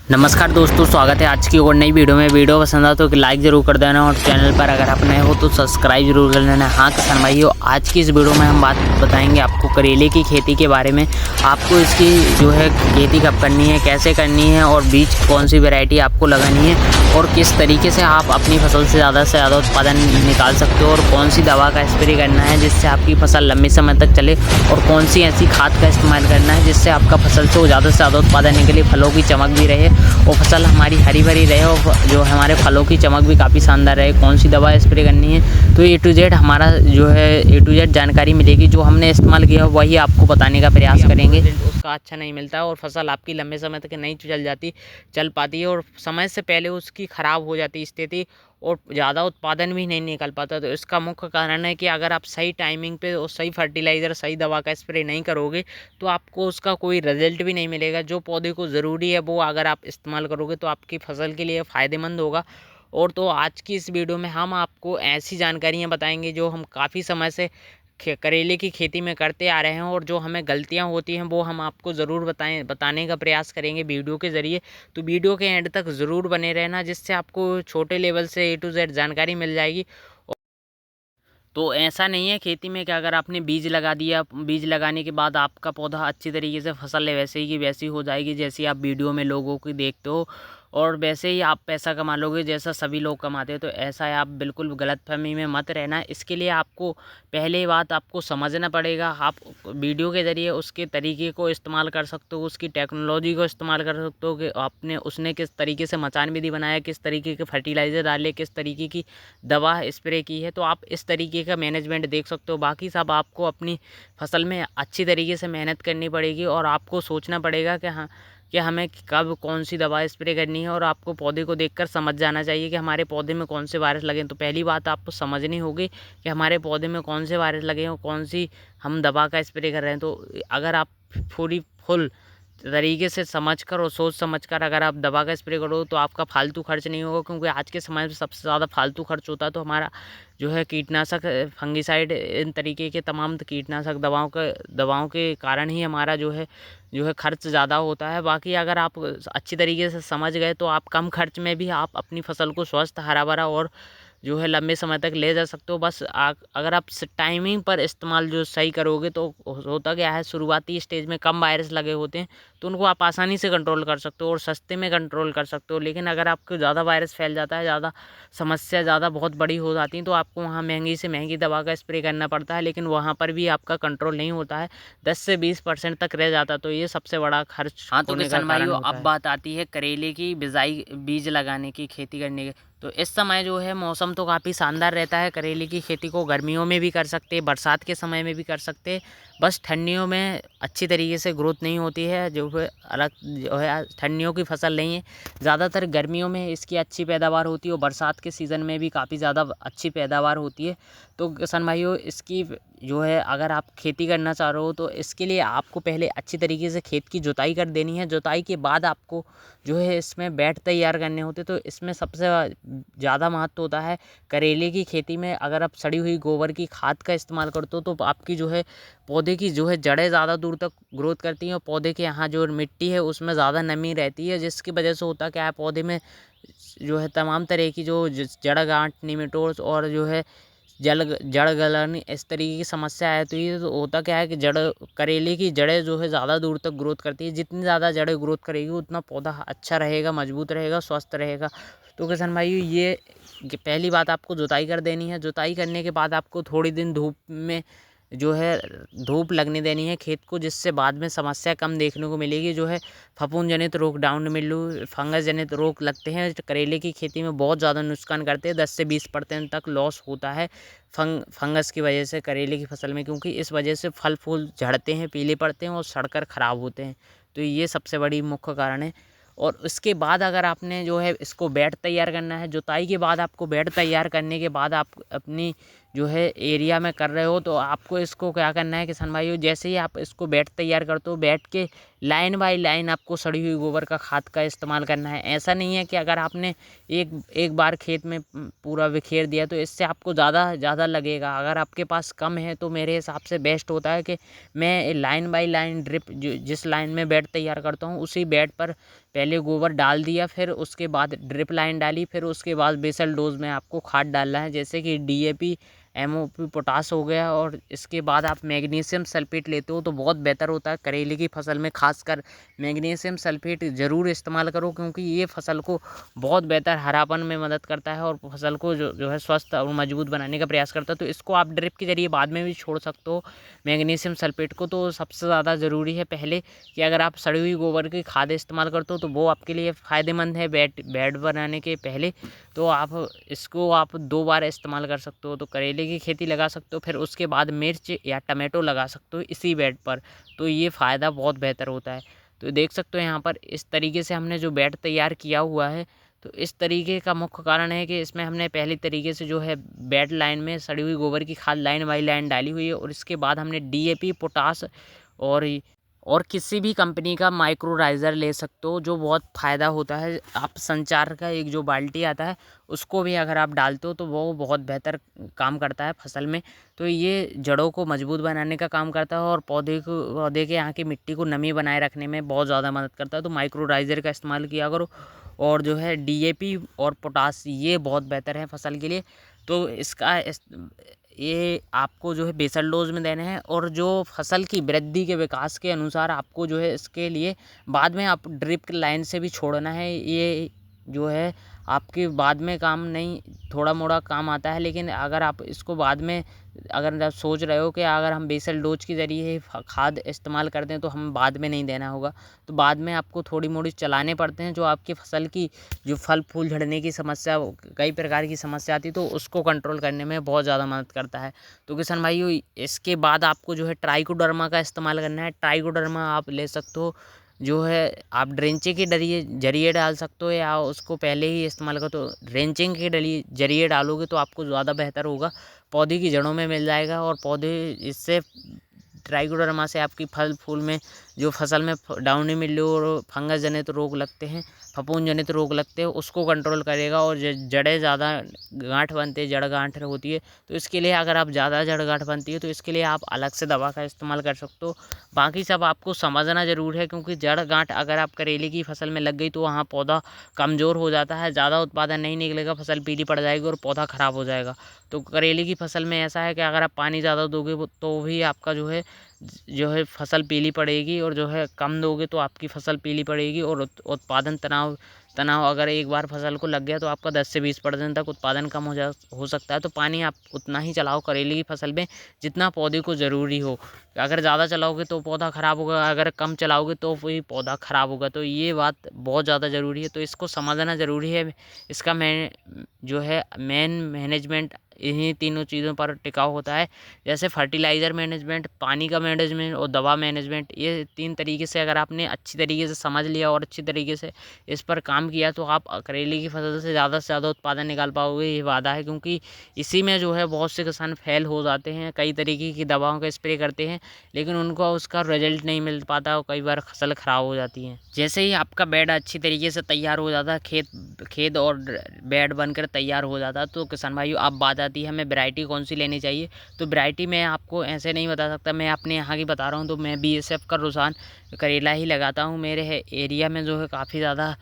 नमस्कार दोस्तों, स्वागत है आज की और नई वीडियो में। वीडियो पसंद आ तो लाइक ज़रूर कर देना और चैनल पर अगर आप नए हो तो सब्सक्राइब जरूर कर लेना। हाँ किसान भाइयों, आज की इस वीडियो में हम बात बताएंगे आपको करेले की खेती के बारे में। आपको इसकी जो है खेती कब करनी है, कैसे करनी है और बीज कौन सी वैरायटी आपको लगानी है और किस तरीके से आप अपनी फसल से ज़्यादा उत्पादन निकाल सकते हो और कौन सी दवा का स्प्रे करना है जिससे आपकी फसल लंबे समय तक चले और कौन सी ऐसी खाद का इस्तेमाल करना है जिससे आपका फसल से ज़्यादा उत्पादन निकले, फलों की चमक भी रहे और फसल हमारी हरी भरी रहे और जो हमारे फलों की चमक भी काफ़ी शानदार रहे। कौन सी दवा स्प्रे करनी है तो ए टू जेड हमारा जो है ए टू जेड जानकारी मिलेगी। जो हमने इस्तेमाल किया वही आपको बताने का प्रयास करेंगे। उसका अच्छा नहीं मिलता और फसल आपकी लंबे समय तक नहीं चल पाती है और समय से पहले उसकी ख़राब हो जाती स्थिति और ज़्यादा उत्पादन भी नहीं निकल पाता। तो इसका मुख्य कारण है कि अगर आप सही टाइमिंग पे और सही फर्टिलाइज़र, सही दवा का स्प्रे नहीं करोगे तो आपको उसका कोई रिजल्ट भी नहीं मिलेगा। जो पौधे को ज़रूरी है वो अगर आप इस्तेमाल करोगे तो आपकी फसल के लिए फ़ायदेमंद होगा। और तो आज की इस वीडियो में हम आपको ऐसी जानकारियाँ बताएंगे जो हम काफ़ी समय से करेले की खेती में करते आ रहे हैं और जो हमें गलतियां होती हैं वो हम आपको ज़रूर बताने का प्रयास करेंगे वीडियो के ज़रिए। तो वीडियो के एंड तक ज़रूर बने रहना जिससे आपको छोटे लेवल से ए टू जेड जानकारी मिल जाएगी। तो ऐसा नहीं है खेती में कि अगर आपने बीज लगा दिया, बीज लगाने के बाद आपका पौधा अच्छी तरीके से फसल है वैसे ही की वैसी हो जाएगी जैसी आप वीडियो में लोगों की देखते हो और वैसे ही आप पैसा कमा लोगे जैसा सभी लोग कमाते हैं। तो ऐसा है, आप बिल्कुल गलतफहमी में मत रहना। इसके लिए आपको पहले बात आपको समझना पड़ेगा। आप वीडियो के ज़रिए उसके तरीके को इस्तेमाल कर सकते हो, उसकी टेक्नोलॉजी को इस्तेमाल कर सकते हो कि आपने उसने किस तरीके से मचान विधि बनाया, किस तरीके के फर्टिलाइज़र डाले, किस तरीके की दवा स्प्रे की है। तो आप इस तरीके का मैनेजमेंट देख सकते हो। बाकी सब आपको अपनी फसल में अच्छी तरीके से मेहनत करनी पड़ेगी और आपको सोचना पड़ेगा कि हाँ कि हमें कब कौन सी दवा स्प्रे करनी है और आपको पौधे को देखकर समझ जाना चाहिए कि हमारे पौधे में कौन से वायरस लगे हैं। तो पहली बात आपको समझनी होगी कि हमारे पौधे में कौन से वायरस लगे हैं और कौन सी हम दवा का स्प्रे कर रहे हैं। तो अगर आप फुल तरीके से समझकर और सोच समझकर अगर आप दवा का स्प्रे करो तो आपका फालतू खर्च नहीं होगा, क्योंकि आज के समय में सबसे ज़्यादा फालतू खर्च होता है तो हमारा जो है कीटनाशक, फंगिसाइड, इन तरीके के तमाम कीटनाशक दवाओं के कारण ही हमारा जो है खर्च ज़्यादा होता है। बाकी अगर आप अच्छी तरीके से समझ गए तो आप कम खर्च में भी आप अपनी फसल को स्वस्थ, हरा भरा और जो है लंबे समय तक ले जा सकते हो। बस अगर आप टाइमिंग पर इस्तेमाल जो सही करोगे तो होता क्या है, शुरुआती स्टेज में कम वायरस लगे होते हैं तो उनको आप आसानी से कंट्रोल कर सकते हो और सस्ते में कंट्रोल कर सकते हो। लेकिन अगर आपको ज़्यादा वायरस फैल जाता है, समस्या बहुत बड़ी हो जाती है तो आपको वहाँ महंगी से महंगी दवा का स्प्रे करना पड़ता है, लेकिन वहाँ पर भी आपका कंट्रोल नहीं होता है, 10 से 20% तक रह जाता है। तो ये सबसे बड़ा खर्च हाँ तो किसान भाइयों, अब बात आती है करेले की बिजाई, बीज लगाने की, खेती करने की। तो इस समय जो है मौसम तो काफ़ी शानदार रहता है। करेले की खेती को गर्मियों में भी कर सकते हैं, बरसात के समय में भी कर सकते हैं। बस ठंडियों में अच्छी तरीके से ग्रोथ नहीं होती है, जो है अलग जो है ठंडियों की फसल नहीं है। ज़्यादातर गर्मियों में इसकी अच्छी पैदावार होती है और बरसात के सीज़न में भी काफ़ी ज़्यादा अच्छी पैदावार होती है। तो किसान भाइयों, इसकी जो है अगर आप खेती करना चाह रहे हो तो इसके लिए आपको पहले अच्छी तरीके से खेत की जुताई कर देनी है। जुताई के बाद आपको जो है इसमें बेड तैयार करने होते। तो इसमें सबसे ज़्यादा महत्व होता है करेले की खेती में। अगर आप सड़ी हुई गोबर की खाद का इस्तेमाल करते हो तो आपकी जो है पौधे की जो है जड़ें ज़्यादा दूर तक ग्रोथ करती हैं और पौधे के यहाँ जो मिट्टी है उसमें ज़्यादा नमी रहती है, जिसकी वजह से होता क्या है, पौधे में जो है तमाम तरह की जो जड़ गांठ, निमेटोड्स और जो है जड़ गलन, इस तरीके की समस्या है। तो ये तो होता क्या है कि करेले की जड़ें जो है ज़्यादा दूर तक ग्रोथ करती है। जितनी ज़्यादा जड़ें ग्रोथ करेगी उतना पौधा अच्छा रहेगा, मजबूत रहेगा, स्वस्थ रहेगा। तो किसान भाइयों, ये पहली बात आपको जुताई कर देनी है। जुताई करने के बाद आपको थोड़ी दिन धूप में जो है धूप लगने देनी है खेत को, जिससे बाद में समस्या कम देखने को मिलेगी। जो है फफूंद जनित रोग, डाउन मिल्ड्यू, फंगस जनित रोग लगते हैं करेले की खेती में, बहुत ज़्यादा नुकसान करते हैं। 10 से 20% तक लॉस होता है फंगस की वजह से करेले की फसल में, क्योंकि इस वजह से फल फूल झड़ते हैं, पीले पड़ते हैं और सड़कर ख़राब होते हैं। तो ये सबसे बड़ी मुख्य कारण है। और उसके बाद अगर आपने जो है इसको बेड तैयार करना है, जुताई के बाद आपको बेड तैयार करने के बाद आप अपनी जो है एरिया में कर रहे हो, तो आपको इसको क्या करना है किसान भाइयों, जैसे ही आप इसको बेड तैयार करते हो, बेड के लाइन बाय लाइन आपको सड़ी हुई गोबर का खाद का इस्तेमाल करना है। ऐसा नहीं है कि अगर आपने एक बार खेत में पूरा बिखेर दिया तो इससे आपको ज़्यादा लगेगा। अगर आपके पास कम है तो मेरे हिसाब से बेस्ट होता है कि मैं लाइन बाय लाइन ड्रिप जिस लाइन में बेड तैयार करता हूँ उसी बेड पर पहले गोबर डाल दिया, फिर उसके बाद ड्रिप लाइन डाली, फिर उसके बाद बेसल डोज में आपको खाद डालना है, जैसे कि DAP, MOP, पोटास हो गया। और इसके बाद आप मैग्नीशियम सल्फेट लेते हो तो बहुत बेहतर होता है करेले की फसल में। खासकर मैग्नीशियम सल्फेट ज़रूर इस्तेमाल करो, क्योंकि ये फसल को बहुत बेहतर हरापन में मदद करता है और फसल को जो है स्वस्थ और मजबूत बनाने का प्रयास करता है। तो इसको आप ड्रिप के जरिए बाद में भी छोड़ सकते हो मैग्नीशियम सल्फेट को। तो सबसे ज़्यादा ज़रूरी है पहले कि अगर आप सड़ी हुई गोबर की खाद इस्तेमाल करते हो तो वो आपके लिए फ़ायदेमंद है बेड बनाने के पहले। तो आप इसको 2 बार इस्तेमाल कर सकते हो। तो करेले की खेती लगा सकते हो, फिर उसके बाद मिर्च या टमाटो लगा सकते हो इसी बेड पर, तो ये फ़ायदा बहुत बेहतर होता है। तो देख सकते हो यहाँ पर इस तरीके से हमने जो बेड तैयार किया हुआ है, तो इस तरीके का मुख्य कारण है कि इसमें हमने पहले तरीके से जो है बेड लाइन में सड़ी हुई गोबर की खाद लाइन बाई लाइन डाली हुई है, और इसके बाद हमने DAP, पोटास और किसी भी कंपनी का माइक्रोराइज़र ले सकते हो जो बहुत फ़ायदा होता है। आप संचार का एक जो बाल्टी आता है उसको भी अगर आप डालते हो तो वो बहुत बेहतर काम करता है फसल में। तो ये जड़ों को मजबूत बनाने का काम करता है और पौधे के यहाँ की मिट्टी को नमी बनाए रखने में बहुत ज़्यादा मदद करता है। तो माइक्रोराइज़र का इस्तेमाल किया करो, और जो है DAP और पोटास ये बहुत बेहतर है फसल के लिए। तो ये आपको जो है बेसल डोज में देने हैं, और जो फसल की वृद्धि के विकास के अनुसार आपको जो है इसके लिए बाद में आप ड्रिप लाइन से भी छोड़ना है। ये जो है आपके बाद में काम नहीं, थोड़ा मोड़ा काम आता है, लेकिन अगर आप इसको बाद में अगर आप सोच रहे हो कि अगर हम बेसल डोज के ज़रिए खाद इस्तेमाल करते हैं तो हम बाद में नहीं देना होगा, तो बाद में आपको थोड़ी मोड़ी चलाने पड़ते हैं। जो आपकी फसल की जो फल फूल झड़ने की समस्या, कई प्रकार की समस्या आती है, तो उसको कंट्रोल करने में बहुत ज़्यादा मदद करता है। तो किसान भाइयों, इसके बाद आपको जो है ट्राइकोडर्मा का इस्तेमाल करना है। ट्राइकोडर्मा आप ले सकते हो, जो है आप ड्रेंचिंग के जरिए डाल सकते हो, या उसको पहले ही इस्तेमाल करो। तो ड्रेंचिंग के जरिए डालोगे तो आपको ज़्यादा बेहतर होगा, पौधे की जड़ों में मिल जाएगा, और पौधे इससे ट्राइकोडर्मा से आपकी फल फूल में जो फसल में डाउनी मिल्ड्यू और फंगस जनित रोग लगते हैं, फफूंद जनित रोग लगते हैं, उसको कंट्रोल करेगा। और जड़ें ज़्यादा गांठ बनते हैं, जड़ गांठ होती है, तो इसके लिए अगर आप ज़्यादा जड़ गांठ बनती है तो इसके लिए आप अलग से दवा का इस्तेमाल कर सकते हो। बाकी सब आपको समझना ज़रूर है, क्योंकि जड़ गांठ अगर आप करेले की फसल में लग गई तो वहाँ पौधा कमज़ोर हो जाता है, ज़्यादा उत्पादन नहीं निकलेगा, फसल पीली पड़ जाएगी और पौधा ख़राब हो जाएगा। तो करेले की फसल में ऐसा है कि अगर आप पानी ज़्यादा दोगे तो भी आपका जो है फसल पीली पड़ेगी, और जो है कम दोगे तो आपकी फसल पीली पड़ेगी। और उत्पादन तनाव अगर एक बार फसल को लग गया तो आपका 10 से 20% तक उत्पादन कम हो सकता है। तो पानी आप उतना ही चलाओ करेले की फसल में जितना पौधे को ज़रूरी हो। अगर ज़्यादा चलाओगे तो पौधा ख़राब होगा, अगर कम चलाओगे तो वही पौधा ख़राब होगा। तो ये बात बहुत ज़्यादा ज़रूरी है, तो इसको समझना ज़रूरी है। इसका मेन मैनेजमेंट इन्हीं तीनों चीज़ों पर टिकाऊ होता है, जैसे फर्टिलाइज़र मैनेजमेंट, पानी का मैनेजमेंट और दवा मैनेजमेंट। ये 3 तरीके से अगर आपने अच्छी तरीके से समझ लिया और अच्छी तरीके से इस पर काम किया तो आप करेले की फसल से ज़्यादा उत्पादन निकाल पाओगे, ये वादा है। क्योंकि इसी में जो है बहुत से किसान फेल हो जाते हैं, कई तरीके की दवाओं का स्प्रे करते हैं लेकिन उनको उसका रिजल्ट नहीं मिल पाता और कई बार फसल ख़राब हो जाती है। जैसे ही आपका बेड अच्छी तरीके से तैयार हो जाता है, खेत और बेड बनकर तैयार हो जाता है, तो किसान भाइयों आप बात आती है हमें वैरायटी कौन सी लेनी चाहिए। तो वैरायटी मैं आपको ऐसे नहीं बता सकता, मैं अपने यहाँ की बता रहा हूँ। तो मैं BSF का रुझान करेला ही लगाता हूँ। मेरे एरिया में जो है काफ़ी ज़्यादा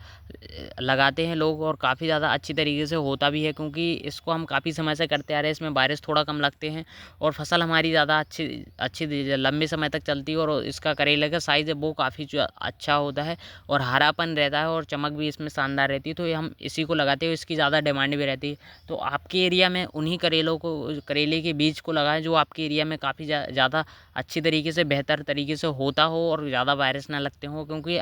लगाते हैं लोग और काफ़ी ज़्यादा अच्छी तरीके से होता भी है, क्योंकि इसको हम काफ़ी समय से करते आ रहे हैं। इसमें वायरस थोड़ा कम लगते हैं और फसल हमारी ज़्यादा अच्छी लंबे समय तक चलती है। और इसका करेले का साइज़ है वो काफ़ी अच्छा होता है और हरापन रहता है और चमक भी इसमें शानदार रहती है। तो हम इसी को लगाते हैं, इसकी ज़्यादा डिमांड भी रहती है। तो आपके एरिया में उन्हीं करेले के बीज को लगाएं जो आपके एरिया में काफ़ी ज़्यादा अच्छी तरीके से बेहतर तरीके से होता हो और ज़्यादा वायरस ना लगते हों। क्योंकि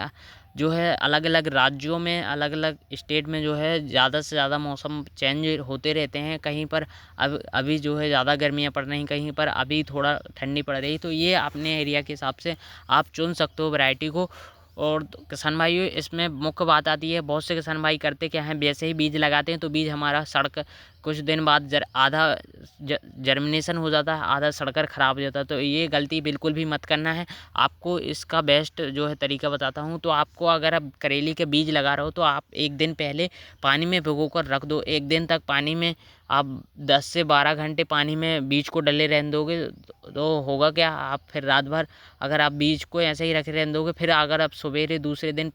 जो है अलग अलग राज्यों में, अलग अलग स्टेट में जो है ज़्यादा से ज़्यादा मौसम चेंज होते रहते हैं। कहीं पर अभी जो है ज़्यादा गर्मियाँ पड़ रही, कहीं पर अभी थोड़ा ठंडी पड़ रही। तो ये अपने एरिया के हिसाब से आप चुन सकते हो वैरायटी को। और किसान भाइयों इसमें मुख्य बात आती है, बहुत से किसान भाई करते क्या हैं, वैसे ही बीज लगाते हैं तो बीज हमारा सड़क कुछ दिन बाद आधा जर्मिनेशन हो जाता है, आधा सड़कर ख़राब हो जाता है। तो ये गलती बिल्कुल भी मत करना है। आपको इसका बेस्ट जो है तरीका बताता हूँ। तो आपको अगर आप करेले के बीज लगा रहे हो तो आप एक दिन पहले पानी में भिगो कर रख दो। एक दिन तक पानी में आप 10 से 12 घंटे पानी में बीज को डले रहने दोगे तो होगा क्या, आप फिर रात भर अगर आप बीज को ऐसे ही रखे रहने दोगे, फिर अगर आप सवेरे दूसरे दिन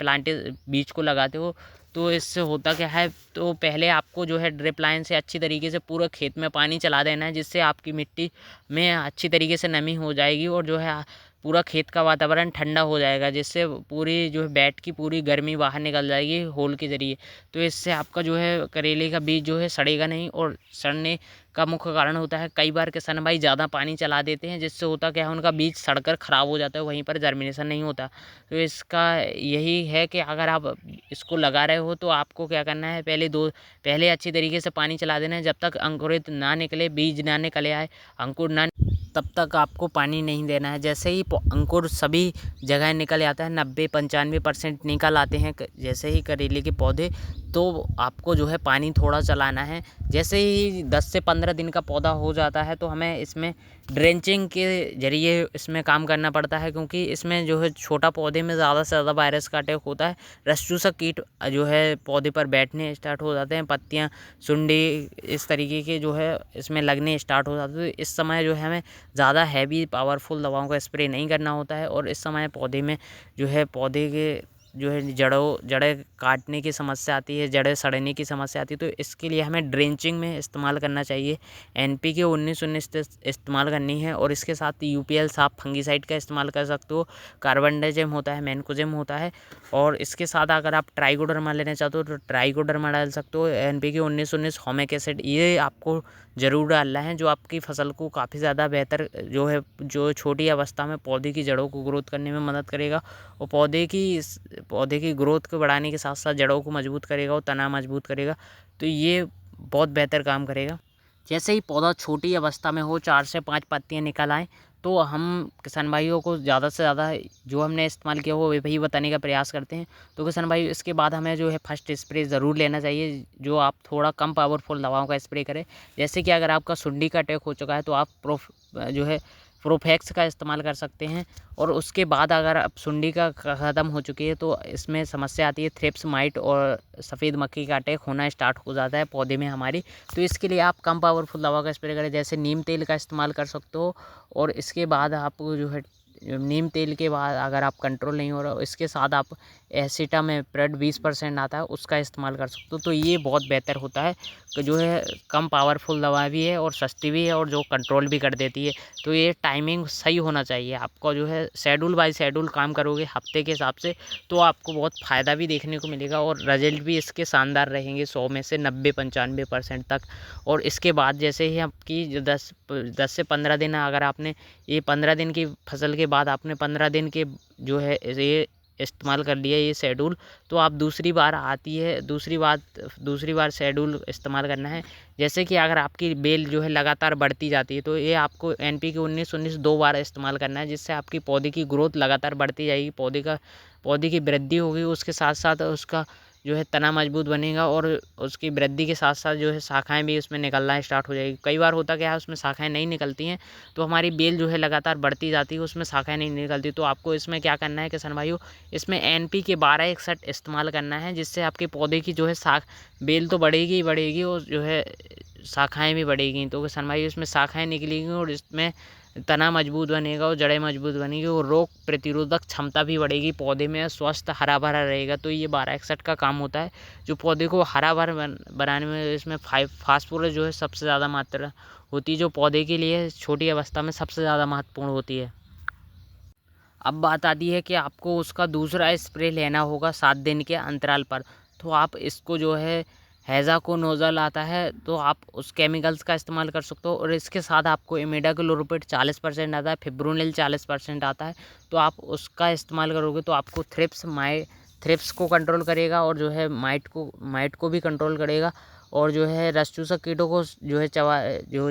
बीज को लगाते हो तो इससे होता क्या है, तो पहले आपको जो है ड्रिप लाइन से अच्छी तरीके से पूरा खेत में पानी चला देना है, जिससे आपकी मिट्टी में अच्छी तरीके से नमी हो जाएगी और जो है पूरा खेत का वातावरण ठंडा हो जाएगा, जिससे पूरी जो है बैट की पूरी गर्मी बाहर निकल जाएगी होल के ज़रिए। तो इससे आपका जो है करेले का बीज जो है सड़ेगा नहीं। और सड़ने का मुख्य कारण होता है, कई बार किसान भाई ज़्यादा पानी चला देते हैं, जिससे होता क्या है उनका बीज सड़कर ख़राब हो जाता है, वहीं पर जर्मिनेशन नहीं होता। तो इसका यही है कि अगर आप इसको लगा रहे हो तो आपको क्या करना है, पहले अच्छी तरीके से पानी चला देना है। जब तक अंकुरित ना निकले, बीज ना निकले आए, अंकुर ना, तब तक आपको पानी नहीं देना है। जैसे ही अंकुर सभी जगह निकल आता है, 90-95% निकल आते हैं जैसे ही करेले के पौधे, तो आपको जो है पानी थोड़ा चलाना है। जैसे ही 10 से 15 दिन का पौधा हो जाता है तो हमें इसमें ड्रेंचिंग के ज़रिए इसमें काम करना पड़ता है, क्योंकि इसमें जो है छोटा पौधे में ज़्यादा से ज़्यादा वायरस का अटैक होता है। रस चूसक कीट जो है पौधे पर बैठने स्टार्ट हो जाते हैं, पत्तियाँ, सुंडी इस तरीके के जो है इसमें लगने स्टार्ट हो जाते हैं। तो इस समय जो है हमें ज़्यादा हैवी पावरफुल दवाओं का स्प्रे नहीं करना होता है। और इस समय पौधे में जो है पौधे के जो है जड़ें काटने की समस्या आती है, जड़ें सड़ने की समस्या आती है। तो इसके लिए हमें ड्रेंचिंग में इस्तेमाल करना चाहिए। NPK 19-19 इस्तेमाल करनी है और इसके साथ UPL साफ फंगीसाइड का इस्तेमाल कर सकते हो। कार्बनडाजिम होता है, मैनकोजेब होता है। और इसके साथ अगर आप ट्राइकोडर्मा लेना चाहते हो तो ट्राइकोडर्मा डाल सकते हो। NPK 19-19 ह्यूमिक एसिड ये आपको ज़रूर डालना है, जो आपकी फसल को काफ़ी ज़्यादा बेहतर जो है, जो छोटी अवस्था में पौधे की जड़ों को ग्रोथ करने में मदद करेगा और पौधे की ग्रोथ को बढ़ाने के साथ साथ जड़ों को मजबूत करेगा और तना मजबूत करेगा। तो ये बहुत बेहतर काम करेगा। जैसे ही पौधा छोटी अवस्था में हो, 4 से 5 पत्तियाँ निकल आएँ, तो हम किसान भाइयों को ज़्यादा से ज़्यादा जो हमने इस्तेमाल किया वो वही बताने का प्रयास करते हैं। तो किसान भाइयों इसके बाद हमें जो है फर्स्ट स्प्रे ज़रूर लेना चाहिए, जो आप थोड़ा कम पावरफुल दवाओं का स्प्रे करें। जैसे कि अगर आपका सुंडी का अटैक हो चुका है तो आप प्रोफेक्स का इस्तेमाल कर सकते हैं। और उसके बाद अगर अब सुंडी का ख़त्म हो चुकी है तो इसमें समस्या आती है, थ्रिप्स, माइट और सफ़ेद मक्खी का अटैक होना स्टार्ट हो जाता है पौधे में हमारी। तो इसके लिए आप कम पावरफुल दवा का स्प्रे करें, जैसे नीम तेल का इस्तेमाल कर सकते हो। और इसके बाद आप जो है नीम तेल के बाद अगर आप कंट्रोल नहीं हो रहा हो, इसके साथ आप एसिटामेप्रिड 20% आता है, उसका इस्तेमाल कर सकते हो। तो ये बहुत बेहतर होता है कि जो है कम पावरफुल दवा भी है और सस्ती भी है और जो कंट्रोल भी कर देती है। तो ये टाइमिंग सही होना चाहिए आपका, जो है शेड्यूल बाय शेड्यूल काम करोगे हफ्ते के हिसाब से तो आपको बहुत फ़ायदा भी देखने को मिलेगा और रिजल्ट भी इसके शानदार रहेंगे, 100 में से 90-95% तक। और इसके बाद जैसे ही आपकी 10 से 15 दिन, अगर आपने ये 15 दिन की फसल के बाद आपने 15 दिन के जो है ये इस्तेमाल कर लिया ये शेड्यूल, तो आप दूसरी बार शेड्यूल इस्तेमाल करना है। जैसे कि अगर आपकी बेल जो है लगातार बढ़ती जाती है तो ये आपको NPK 19-19 2 बार इस्तेमाल करना है, जिससे आपकी पौधे की ग्रोथ लगातार बढ़ती जाएगी, पौधे की वृद्धि होगी, उसके साथ साथ उसका जो है तना मजबूत बनेगा और उसकी वृद्धि के साथ साथ जो है शाखाएं भी उसमें निकलना स्टार्ट हो जाएगी। कई बार होता क्या है उसमें शाखाएं नहीं निकलती हैं, तो हमारी बेल जो है लगातार बढ़ती जाती है, उसमें शाखाएं नहीं निकलती। तो आपको इसमें क्या करना है किसान भाइयों, इसमें NPK 12-61 इस्तेमाल करना है, जिससे आपके पौधे की जो है बेल तो बढ़ेगी ही बढ़ेगी और जो है शाखाएँ भी बढ़ेगी। तो किसान भाइयों इसमें शाखाएँ निकलेंगी और इसमें तना मजबूत बनेगा और जड़ें मजबूत बनेगी और रोग प्रतिरोधक क्षमता भी बढ़ेगी, पौधे में स्वस्थ हरा भरा रहेगा। तो ये 12-61 का काम होता है, जो पौधे को हरा भरा बनाने में इसमें फास्फोरस जो है सबसे ज़्यादा मात्रा होती है, जो पौधे के लिए छोटी अवस्था में सबसे ज़्यादा महत्वपूर्ण होती है। अब बात आती है कि आपको उसका दूसरा स्प्रे लेना होगा 7 दिन के अंतराल पर। तो आप इसको जो है हेक्साकोनाज़ोल आता है, तो आप उस केमिकल्स का इस्तेमाल कर सकते हो। और इसके साथ आपको इमिडाक्लोप्रिड 40% आता है, फिब्रोनिल 40% आता है। तो आप उसका इस्तेमाल करोगे तो आपको थ्रिप्स को कंट्रोल करेगा और जो है माइट को भी कंट्रोल करेगा और जो है रस चूसक कीटों को जो है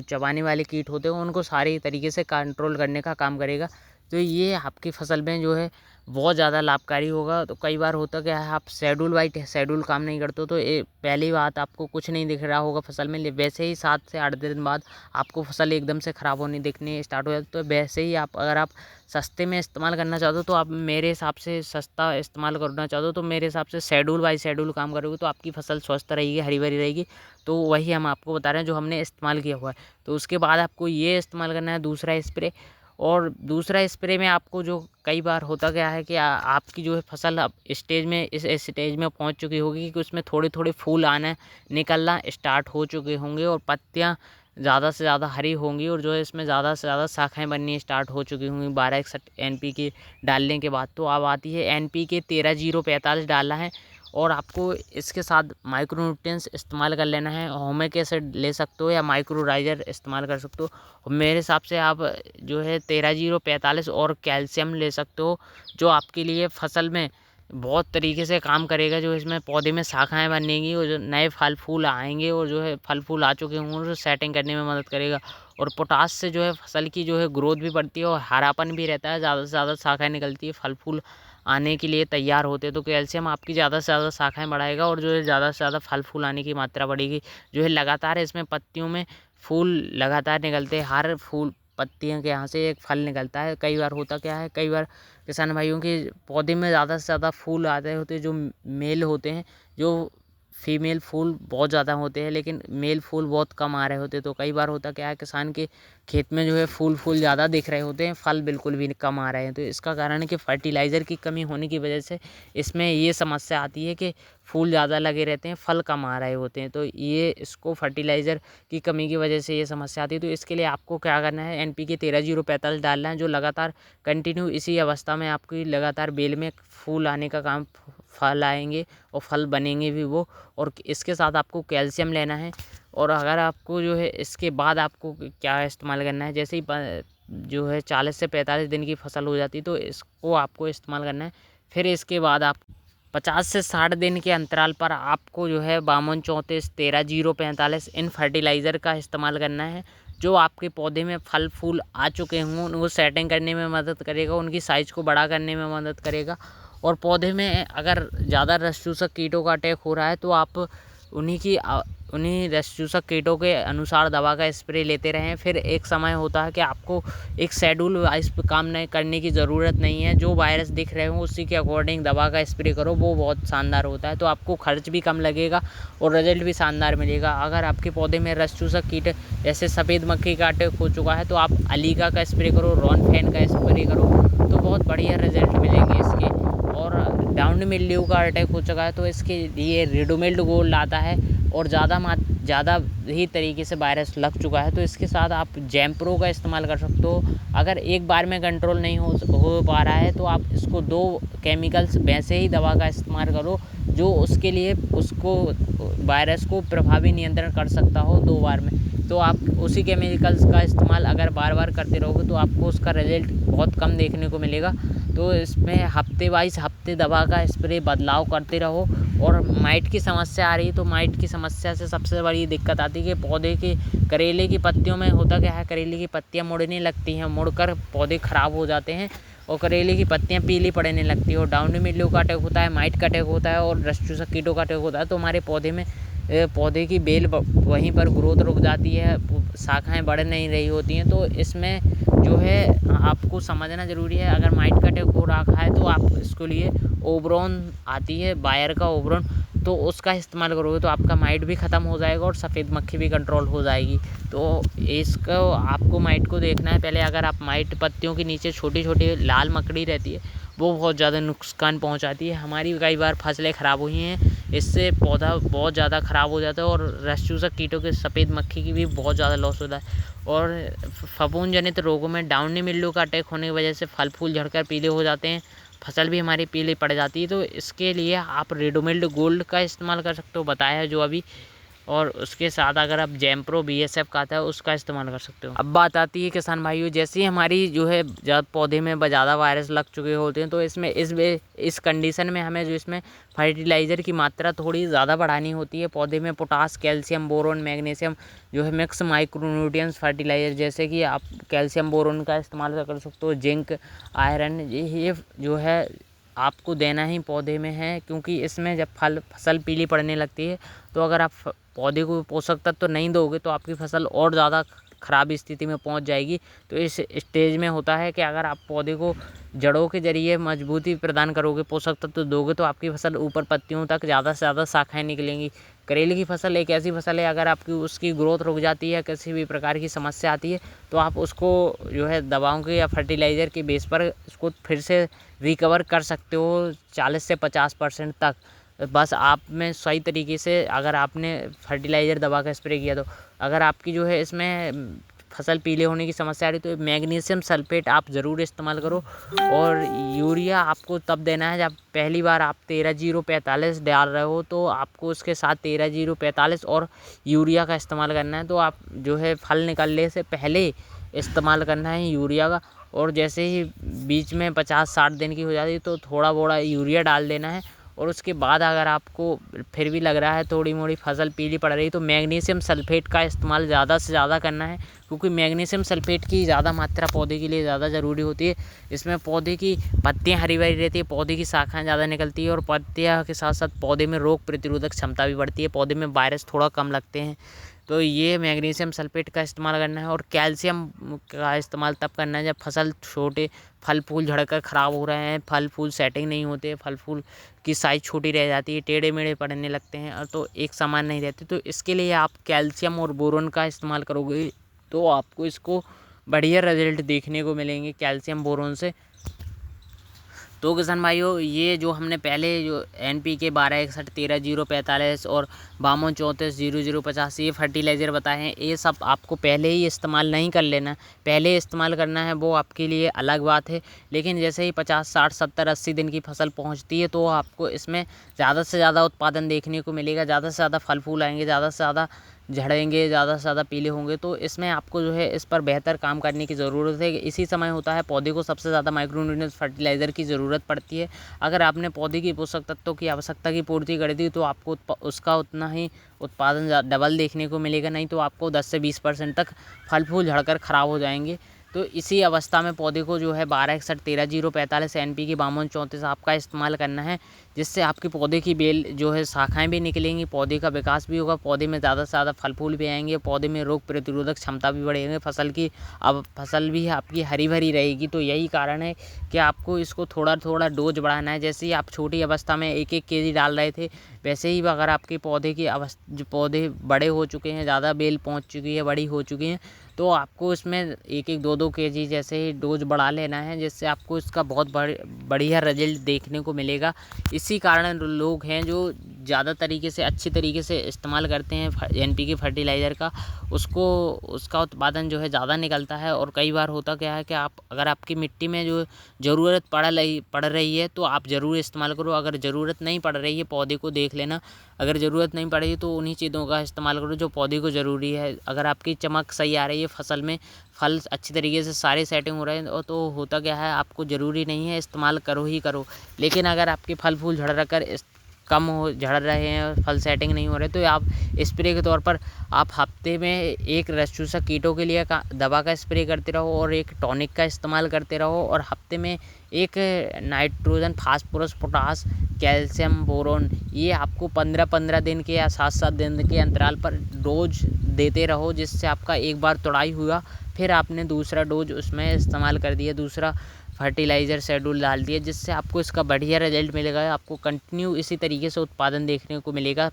चबाने वाले कीट होते हैं उनको सारी तरीके से कंट्रोल करने का काम करेगा। तो ये आपकी फसल में जो है बहुत ज़्यादा लाभकारी होगा। तो कई बार होता क्या है, आप शेड्यूल काम नहीं करते हो तो पहली बात आपको कुछ नहीं दिख रहा होगा फसल में, वैसे ही 7 से 8 दिन बाद आपको फसल एकदम से ख़राब होने दिखनी स्टार्ट हो जाती है। तो वैसे ही अगर आप सस्ते में इस्तेमाल करना चाहते हो तो आप मेरे हिसाब से सस्ता इस्तेमाल करना चाहते हो तो मेरे हिसाब से शेड्यूल बाय शेड्यूल काम करोगे तो आपकी फसल स्वस्थ रहेगी, हरी भरी रहेगी। तो वही हम आपको बता रहे हैं जो हमने इस्तेमाल किया हुआ है। तो उसके बाद आपको ये इस्तेमाल करना है दूसरा स्प्रे। और दूसरा स्प्रे में आपको जो कई बार होता क्या है कि आपकी जो है फसल अब इस स्टेज में पहुंच चुकी होगी कि उसमें थोड़े थोड़े फूल आना निकलना स्टार्ट हो चुके होंगे और पत्तियां ज़्यादा से ज़्यादा हरी होंगी और जो है इसमें ज़्यादा से ज़्यादा शाखाएं बननी स्टार्ट हो चुकी होंगी 1261 NPK डालने के बाद। तो अब आती है NPK 13-0-45 डालना है और आपको इसके साथ माइक्रो न्यूट्रिएंट्स इस्तेमाल कर लेना है। ह्यूमिक एसिड ले सकते हो या माइक्रोराइजर इस्तेमाल कर सकते हो। और मेरे हिसाब से आप जो है 13-0-45 और कैल्शियम ले सकते हो जो आपके लिए फसल में बहुत तरीके से काम करेगा। जो इसमें पौधे में शाखाएं बनेंगी और जो नए फल फूल आएंगे और जो है फल फूल आ चुके होंगे उसे सेटिंग करने में मदद करेगा। और पोटास से जो है फसल की जो है ग्रोथ भी बढ़ती है और हरापन भी रहता है, ज़्यादा से ज़्यादा शाखाएं निकलती है, फल फूल आने के लिए तैयार होते हैं। तो कैल्शियम आपकी ज़्यादा से ज़्यादा शाखाएं बढ़ाएगा और जो है ज़्यादा से ज़्यादा फल फूल आने की मात्रा बढ़ेगी। जो है लगातार इसमें पत्तियों में फूल लगातार निकलते हैं, हर फूल पत्तियों के यहाँ से एक फल निकलता है। कई बार होता क्या है, कई बार किसान भाइयों के पौधे में ज़्यादा से ज़्यादा फूल आते होते हैं जो मेल होते हैं, जो फीमेल फूल बहुत ज़्यादा होते हैं लेकिन मेल फूल बहुत कम आ रहे होते हैं। तो कई बार होता क्या है, किसान के खेत में जो है फूल ज़्यादा दिख रहे होते हैं, फल बिल्कुल भी कम आ रहे हैं। तो इसका कारण है कि फर्टिलाइज़र की कमी होने की वजह से इसमें ये समस्या आती है कि फूल ज़्यादा लगे रहते हैं, फल कम आ रहे होते हैं। तो ये इसको फर्टिलाइज़र की कमी की वजह से ये समस्या आती है। तो इसके लिए आपको क्या करना है, NPK 13-0-45 डालना है जो लगातार कंटिन्यू इसी अवस्था में आपकी लगातार बेल में फूल आने का काम, फल आएंगे और फल बनेंगे भी वो। और इसके साथ आपको कैल्शियम लेना है। और अगर आपको जो है इसके बाद आपको क्या इस्तेमाल करना है, जैसे ही जो है 40 से 45 दिन की फसल हो जाती है तो इसको आपको इस्तेमाल करना है। फिर इसके बाद आप 50 से 60 दिन के अंतराल पर आपको जो है 52-34 13-0-45 इन फर्टिलाइज़र का इस्तेमाल करना है जो आपके पौधे में फल फूल आ चुके हों उनको सेटिंग करने में मदद करेगा, उनकी साइज़ को बड़ा करने में मदद करेगा। और पौधे में अगर ज़्यादा रस चूसक कीटों का अटैक हो रहा है तो आप उन्हीं रस चूसक कीटों के अनुसार दवा का स्प्रे लेते रहें। फिर एक समय होता है कि आपको एक शेड्यूल वाइज काम नहीं करने की ज़रूरत नहीं है, जो वायरस दिख रहे हो उसी के अकॉर्डिंग दवा का स्प्रे करो, वो बहुत शानदार होता है। तो आपको खर्च भी कम लगेगा और रिजल्ट भी शानदार मिलेगा। अगर आपके पौधे में रस चूसक कीट जैसे सफ़ेद मक्खी का अटैक हो चुका है तो आप अलीका का स्प्रे करो, रॉनफेन का स्प्रे करो, तो बहुत बढ़िया रिजल्ट मिलेंगे इसके। और डाउन मिल्ड्यू का अटैक हो चुका है तो इसके लिए रिडोमिल्ड गोल्ड आता है और ज़्यादा ही तरीके से वायरस लग चुका है तो इसके साथ आप जैम्प्रो का इस्तेमाल कर सकते हो। अगर एक बार में कंट्रोल नहीं हो पा रहा है तो आप इसको 2 केमिकल्स वैसे ही दवा का इस्तेमाल करो जो उसके लिए उसको वायरस को प्रभावी नियंत्रण कर सकता हो 2 बार में। तो आप उसी केमिकल्स का इस्तेमाल अगर बार बार करते रहोगे तो आपको उसका रिजल्ट बहुत कम देखने को मिलेगा। तो इसमें हफ्ते दवा का स्प्रे बदलाव करते रहो। और माइट की समस्या आ रही है तो माइट की समस्या से सबसे बड़ी दिक्कत आती है कि पौधे के करेले की पत्तियों में होता क्या है, करेले की पत्तियां मुड़ने लगती हैं, मुड़कर पौधे ख़राब हो जाते हैं और करेले की पत्तियां पीली पड़ने लगती है और डाउनी मिल्ड्यू का अटैक होता है, माइट का अटैक होता है और रस चूसक कीटों का अटैक होता है। तो हमारे पौधे की बेल वहीं पर ग्रोथ रुक जाती है, शाखाएं बढ़ नहीं रही होती हैं। तो इसमें जो है आपको समझना ज़रूरी है, अगर माइट का अटैक हो रखा है तो आप इसके लिए ओब्रोन आती है, बायर का ओब्रोन, तो उसका इस्तेमाल करोगे तो आपका माइट भी ख़त्म हो जाएगा और सफ़ेद मक्खी भी कंट्रोल हो जाएगी। तो इसको आपको माइट को देखना है पहले। अगर आप माइट पत्तियों के नीचे छोटी छोटी लाल मकड़ी रहती है वो बहुत ज़्यादा नुकसान पहुंचाती है। हमारी कई बार फसलें ख़राब हुई हैं, इससे पौधा बहुत ज़्यादा ख़राब हो जाता है और रस चूसक कीटों के सफ़ेद मक्खी की भी बहुत ज़्यादा लॉस होता है। और फफूंद जनित रोगों में डाउनी मिल्ड्यू का अटैक होने की वजह से फल फूल झड़कर पीले हो जाते हैं, फसल भी हमारी पीली पड़ जाती है। तो इसके लिए आप रिडोमिल्ड गोल्ड का इस्तेमाल कर सकते हो, बताया जो अभी। और उसके साथ अगर आप जैम्प्रो BSF का आता है उसका इस्तेमाल कर सकते हो। अब बात आती है किसान भाइयों, जैसे ही हमारी जो है जब पौधे में ज़्यादा वायरस लग चुके होते हैं तो इसमें इस कंडीशन में हमें जो इसमें फर्टिलाइज़र की मात्रा थोड़ी ज़्यादा बढ़ानी होती है। पौधे में पोटास, कैल्शियम, बोरोन, मैग्नीशियम जो है मिक्स माइक्रोन्यूट्रिएंट्स फर्टिलाइज़र, जैसे कि आप कैल्शियम बोरोन का इस्तेमाल कर सकते हो, जिंक, आयरन, ये जो है आपको देना ही पौधे में है। क्योंकि इसमें जब फसल पीली पड़ने लगती है तो अगर आप पौधे को पोषक तत्व तो नहीं दोगे तो आपकी फसल और ज़्यादा ख़राब स्थिति में पहुंच जाएगी। तो इस स्टेज में होता है कि अगर आप पौधे को जड़ों के जरिए मजबूती प्रदान करोगे, पोषक तत्व दोगे, तो आपकी फसल ऊपर पत्तियों तक ज़्यादा से ज़्यादा शाखाएँ निकलेंगी। करेले की फसल एक ऐसी फसल है, अगर आपकी उसकी ग्रोथ रुक जाती है, किसी भी प्रकार की समस्या आती है, तो आप उसको जो है दवाओं के या फर्टिलाइज़र के बेस पर उसको फिर से रिकवर कर सकते हो 40 से 50% तक। बस आप में सही तरीके से अगर आपने फर्टिलाइज़र दवा का स्प्रे किया तो। अगर आपकी जो है इसमें फसल पीले होने की समस्या आ रही तो मैग्नीशियम सल्फेट आप ज़रूर इस्तेमाल करो। और यूरिया आपको तब देना है जब पहली बार आप 13-0-45 डाल रहे हो, तो आपको उसके साथ 13-0-45 और यूरिया का इस्तेमाल करना है। तो आप जो है फल निकलने से पहले इस्तेमाल करना है यूरिया का। और जैसे ही बीच में 50-60 दिन की हो जाती है तो थोड़ा बोड़ा यूरिया डाल देना है। और उसके बाद अगर आपको फिर भी लग रहा है थोड़ी मोड़ी फसल पीली पड़ रही है तो मैग्नीशियम सल्फेट का इस्तेमाल ज़्यादा से ज़्यादा करना है। क्योंकि मैग्नीशियम सल्फेट की ज़्यादा मात्रा पौधे के लिए ज़्यादा ज़रूरी होती है। इसमें पौधे की पत्तियाँ हरी भरी रहती है, पौधे की शाखाएँ ज़्यादा निकलती है और पत्तियाँ के साथ साथ पौधे में रोग प्रतिरोधक क्षमता भी बढ़ती है, पौधे में वायरस थोड़ा कम लगते हैं। तो ये मैग्नीशियम सल्फेट का इस्तेमाल करना है। और कैल्शियम का इस्तेमाल तब करना है जब फसल छोटे फल फूल झड़कर ख़राब हो रहे हैं, फल फूल सेटिंग नहीं होते, फल फूल की साइज़ छोटी रह जाती है, टेढ़े मेढ़े पड़ने लगते हैं और तो एक समान नहीं रहते। तो इसके लिए आप कैल्शियम और बोरोन का इस्तेमाल करोगे तो आपको इसको बढ़िया रिजल्ट देखने को मिलेंगे कैल्शियम बोरोन से। तो किसान भाइयों, ये जो हमने पहले जो NPK 1261-13-0-45 और 52-34-00-50 ये फर्टिलाइज़र बताए हैं, ये सब आपको पहले ही इस्तेमाल नहीं कर लेना। पहले इस्तेमाल करना है वो आपके लिए अलग बात है, लेकिन जैसे ही 50, 60, 70, 80 दिन की फसल पहुंचती है तो आपको इसमें ज़्यादा से ज़्यादा उत्पादन देखने को मिलेगा, ज़्यादा से ज़्यादा फल फूल आएंगे, ज़्यादा से ज़्यादा झड़ेंगे, ज़्यादा से ज़्यादा पीले होंगे। तो इसमें आपको जो है इस पर बेहतर काम करने की ज़रूरत है। इसी समय होता है पौधे को सबसे ज़्यादा माइक्रोन्यूट्रिएंट्स फर्टिलाइज़र की ज़रूरत पड़ती है। अगर आपने पौधे की पोषक तत्वों की आवश्यकता की पूर्ति कर दी तो आपको उसका उतना ही उत्पादन डबल देखने को मिलेगा, नहीं तो आपको 10 से 20% तक फल फूल झड़कर ख़राब हो जाएंगे। तो इसी अवस्था में पौधे को जो है 1261-13-0-45 NPK 52-34 आपका इस्तेमाल करना है, जिससे आपके पौधे की बेल जो है शाखाएं भी निकलेंगी, पौधे का विकास भी होगा, पौधे में ज़्यादा से ज़्यादा फल फूल भी आएंगे, पौधे में रोग प्रतिरोधक क्षमता भी बढ़ेगी, फसल भी आपकी हरी भरी रहेगी। तो यही कारण है कि आपको इसको थोड़ा थोड़ा डोज बढ़ाना है। जैसे ही आप छोटी अवस्था में 1-1 kg डाल रहे थे, वैसे ही अगर आपके पौधे की जो पौधे बड़े हो चुके हैं, ज़्यादा बेल पहुँच चुकी है, बड़ी हो चुकी हैं, तो आपको इसमें 1-1, 2-2 kg जैसे ही डोज बढ़ा लेना है, जिससे आपको इसका बहुत बढ़िया रिजल्ट देखने को मिलेगा। इसी कारण लोग हैं जो ज़्यादा तरीके से अच्छी तरीके से इस्तेमाल करते हैं NPK फर्टिलाइज़र का, उसका उत्पादन जो है ज़्यादा निकलता है। और कई बार होता क्या है कि अगर आपकी मिट्टी में जो ज़रूरत पड़ रही है तो आप ज़रूर इस्तेमाल करो, अगर ज़रूरत नहीं पड़ रही है पौधे को देख लेना, अगर ज़रूरत नहीं पड़ेगी तो उन्हीं चीज़ों का इस्तेमाल करो जो पौधे को ज़रूरी है। अगर आपकी चमक सही आ रही है, फसल में फल अच्छी तरीके से सारे सेटिंग हो रहे हैं, तो होता क्या है, आपको ज़रूरी नहीं है इस्तेमाल करो ही करो। लेकिन अगर आपके फल फूल झड़ रहे हैं, फल सेटिंग नहीं हो रहे, तो आप स्प्रे के तौर पर आप हफ्ते में एक रस चूसक कीटों के लिए दवा का स्प्रे करते रहो और एक टॉनिक का इस्तेमाल करते रहो। और हफ्ते में एक nitrogen, phosphorus, potash, calcium, boron, ये आपको 15-15 दिन के या 7-7 दिन के अंतराल पर डोज देते रहो, जिससे आपका एक बार तोड़ाई हुआ, फिर आपने दूसरा डोज उसमें इस्तेमाल कर दिया, दूसरा फर्टिलाइज़र शेड्यूल डाल दिया, जिससे आपको इसका बढ़िया रिजल्ट मिलेगा। आपको कंटिन्यू इसी तरीके से उत्पादन देखने को मिलेगा।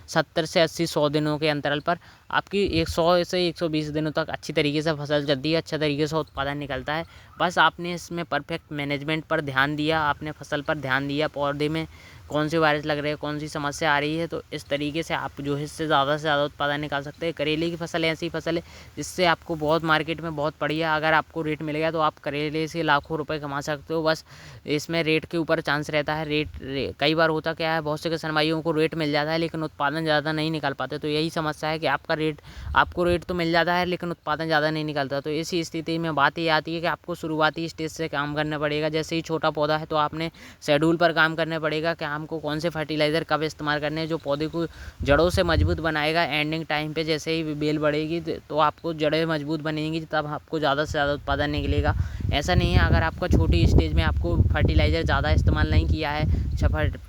70 से 80-100 दिनों के अंतराल पर आपकी 100 से 120 दिनों तक अच्छी तरीके से फसल चलती है, अच्छा तरीके से उत्पादन निकलता है। बस आपने इसमें परफेक्ट मैनेजमेंट पर ध्यान दिया, आपने फसल पर ध्यान दिया, पौधे में कौन सी वायरस लग रही है, कौन सी समस्या आ रही है। तो इस तरीके से आप जो है इससे ज़्यादा से ज़्यादा उत्पादन निकाल सकते हैं। करेले की फसल ऐसी फसल है जिससे आपको बहुत मार्केट में बहुत बढ़िया अगर आपको रेट मिल गया तो आप करेले से लाखों रुपए कमा सकते हो। बस इसमें रेट के ऊपर चांस रहता है। कई बार होता क्या है, बहुत से किसान भाइयों को रेट मिल जाता है लेकिन उत्पादन ज़्यादा नहीं निकाल पाते। तो यही समस्या है कि आपको रेट तो मिल जाता है लेकिन उत्पादन ज़्यादा नहीं निकलता। तो इसी स्थिति में बात ये आती है कि आपको शुरुआती स्टेज से काम करना पड़ेगा। जैसे ही छोटा पौधा है तो आपने शेड्यूल पर काम करना पड़ेगा कि हमको कौन से फर्टिलाइज़र कब इस्तेमाल करने हैं जो पौधे को जड़ों से मजबूत बनाएगा। एंडिंग टाइम पे जैसे ही बेल बढ़ेगी तो आपको जड़ें मजबूत बनेंगी, तब आपको ज़्यादा से ज़्यादा उत्पादन निकलेगा। ऐसा नहीं है अगर आपका छोटी स्टेज में आपको फर्टिलाइज़र ज़्यादा इस्तेमाल नहीं किया है,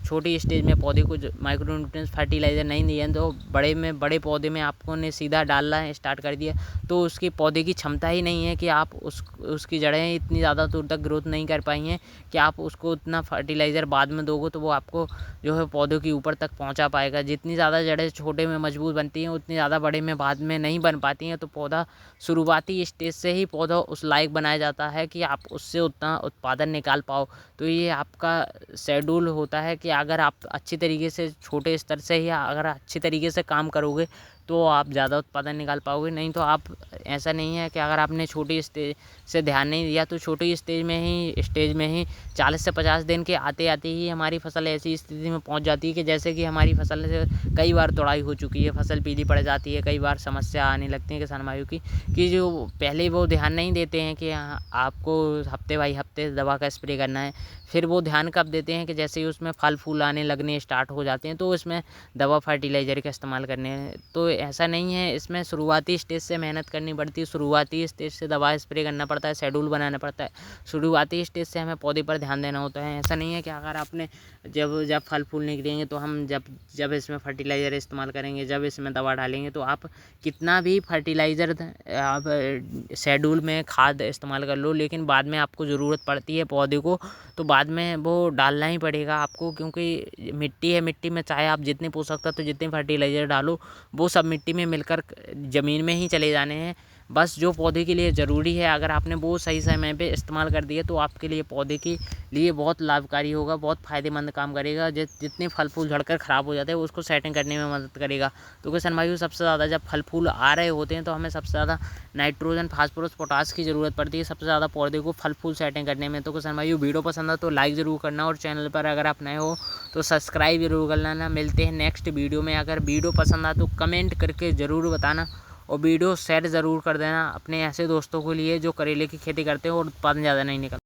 छोटी स्टेज में पौधे को माइक्रो न्यूट्रिएंट्स फर्टिलाइज़र नहीं दिए तो बड़े पौधे में आपको ने सीधा डालना है स्टार्ट कर दिया तो उसकी पौधे की क्षमता ही नहीं है कि आप उसकी जड़ें इतनी ज़्यादा दूर तक ग्रोथ नहीं कर पाई हैं कि आप उसको उतना फर्टिलाइज़र बाद में दोगे तो वो आपको जो है पौधों की ऊपर तक पहुंचा पाएगा। जितनी ज़्यादा जड़ें छोटे में मजबूत बनती हैं उतनी ज़्यादा बड़े में बाद में नहीं बन पाती हैं। तो पौधा शुरुआती स्टेज से ही पौधा उस लायक बनाया जाता है कि आप उससे उतना उत्पादन निकाल पाओ। तो ये आपका शेड्यूल होता है कि अगर आप अच्छी तरीके से छोटे स्तर से ही अगर अच्छी तरीके से काम करोगे तो आप ज़्यादा उत्पादन निकाल पाओगे। नहीं तो आप ऐसा नहीं है कि अगर आपने छोटी स्टेज से ध्यान नहीं दिया तो छोटी स्टेज में ही 40 से 50 दिन के आते आते ही हमारी फसल ऐसी स्थिति में पहुंच जाती है कि जैसे कि हमारी फसल से कई बार तोड़ाई हो चुकी है, फसल पीली पड़ जाती है, कई बार समस्या आने लगती है किसान भाइयों की कि जो पहले वो ध्यान नहीं देते हैं कि आपको हफ्ते बाई हफ्ते दवा का स्प्रे करना है। फिर वो ध्यान कब देते हैं कि जैसे ही उसमें फल फूल आने लगने स्टार्ट हो जाते हैं तो इसमें दवा फर्टिलाइज़र का इस्तेमाल करने हैं। तो ऐसा नहीं है, इसमें शुरुआती स्टेज से मेहनत करनी पड़ती है, शुरुआती स्टेज से दवा स्प्रे करना पड़ता है, शेड्यूल बनाना पड़ता है, शुरुआती स्टेज से हमें पौधे पर ध्यान देना होता है। ऐसा नहीं है कि अगर आपने जब फल फूल निकलेंगे तो हम जब इसमें फर्टिलाइज़र इस्तेमाल करेंगे, जब इसमें दवा डालेंगे तो आप कितना भी फर्टिलाइज़र आप शेड्यूल में खाद इस्तेमाल कर लो लेकिन बाद में आपको ज़रूरत पड़ती है पौधे को तो बाद में वो डालना ही पड़ेगा आपको, क्योंकि मिट्टी है, मिट्टी में चाहे आप जितने पोषक तत्व जितने फर्टिलाइज़र डालो वो सब मिट्टी में मिलकर ज़मीन में ही चले जाने हैं। बस जो पौधे के लिए ज़रूरी है अगर आपने वो सही समय पे इस्तेमाल कर दिए तो आपके लिए पौधे के लिए बहुत लाभकारी होगा, बहुत फ़ायदेमंद काम करेगा। जितने फल फूल झड़कर ख़राब हो जाते हैं उसको सेटिंग करने में मदद करेगा। तो किसान भाइयों सबसे ज़्यादा जब फल फूल आ रहे होते हैं तो हमें सबसे ज़्यादा नाइट्रोजन, फास्फोरस, पोटास की ज़रूरत पड़ती है सबसे ज़्यादा पौधे को फल फूल सेटिंग करने में। तो किसान भाइयों वीडियो पसंद है तो लाइक ज़रूर करना और चैनल पर अगर आप नए हो तो सब्सक्राइब जरूर कर लेना। मिलते हैं नेक्स्ट वीडियो में। अगर वीडियो पसंद आए तो कमेंट करके ज़रूर बताना और वीडियो शेयर ज़रूर कर देना अपने ऐसे दोस्तों के लिए जो करेले की खेती करते हैं और उत्पादन ज़्यादा नहीं निकलता।